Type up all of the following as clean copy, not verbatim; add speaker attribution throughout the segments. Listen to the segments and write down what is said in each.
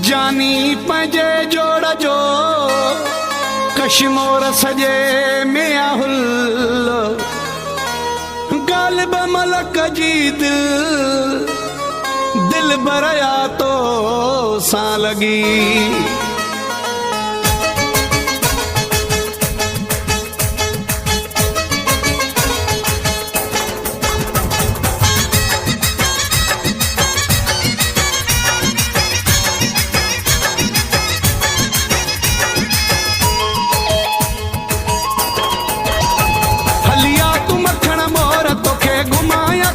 Speaker 1: जानी पंहिंजे जोड़ जो कश्मोर सजे में आहुल गालिब मलक जी दिल बरया तो सां लगी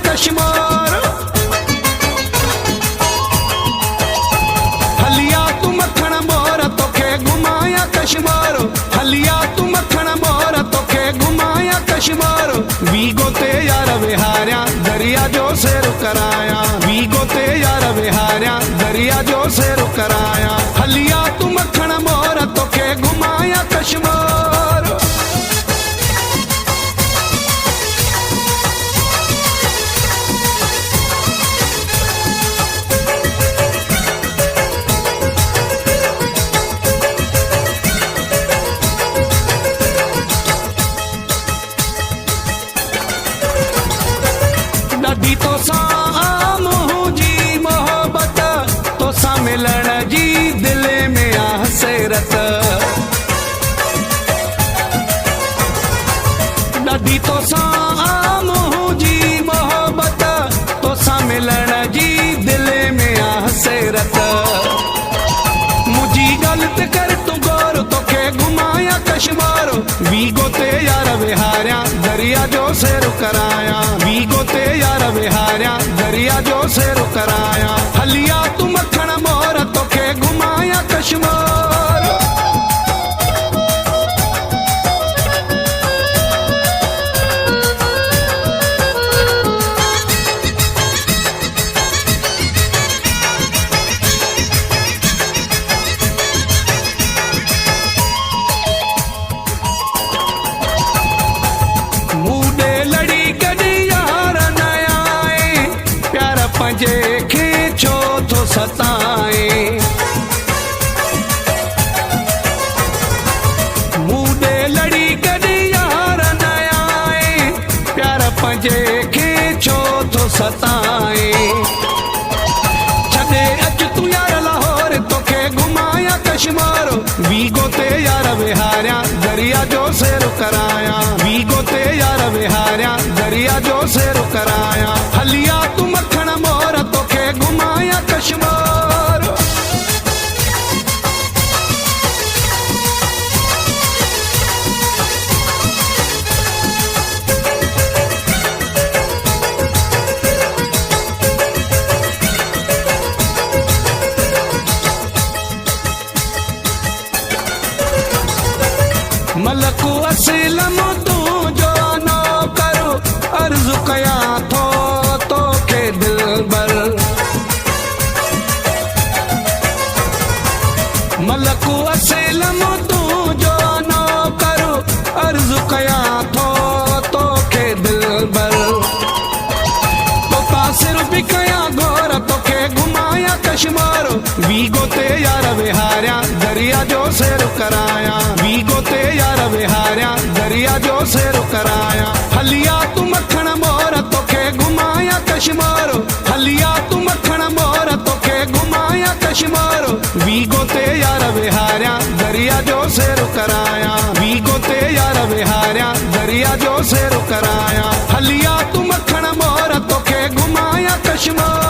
Speaker 1: कश्मोर हलिया तू मखण मोर तोखे घुमाया कश्मोर हलिया तू मखण मोर तोखे घुमाया कश्मोर वीगो ते यार विहारिया दरिया जो सेर कराया वीगो ते यार विहारिया दरिया जो सेर कराया हलिया तू मखण मोर तोखे घुमाया कश्मोर दी तो सा मुझी मोहब्बत तो सा मिलण जी दिल में आ हसरत दी तो सा मुझी मोहब्बत तो सा मिलण जी दिल में आ हसरत मुझी गलत कर तू गौर तोखे घुमाया कश्मोर वीगो ते यार विहारिया दरिया जो सेर कराया वीगो ते यार विहारिया दरिया जो सेर कराया हलिया तू मखण मोर तोखे घुमाया कश्मोर पंजे खींचो तो सताए मुझे लड़ी कदी यार न आए प्यार पंजे खींचो तो सताए छदे अच तू यार लाहौर तोखे घुमाया कश्मोर वीगो ते यार विहारिया दरिया जो सेर कराया वीगो ते यार विहारिया दरिया जो सेर कराया हलिया तू मखण मोर तोखे घुमाया कश्मोर मलकू असलम तू जो नो करो अर्ज कया थो तोखे दिलबर मलकू असलम तू जो नो करो अर्ज कया थो तोखे दिलबर तो तासिर भी कया घोर तोखे घुमाया कश्मोर वीगो ते यार विहारिया दरिया जो सेर कराया वीगो ते यार विहारिया दरिया जो सेर कराया हलिया तू मखण मोर तोखे घुमाया कश्मोर हलिया तू मखण मोर तोखे घुमाया कश्मोर वीगो ते यार विहारिया दरिया जो सेर कराया वीगो ते यार विहारिया दरिया जो सेर कराया हलिया तू मखण मोर तोखे घुमाया कश्मोर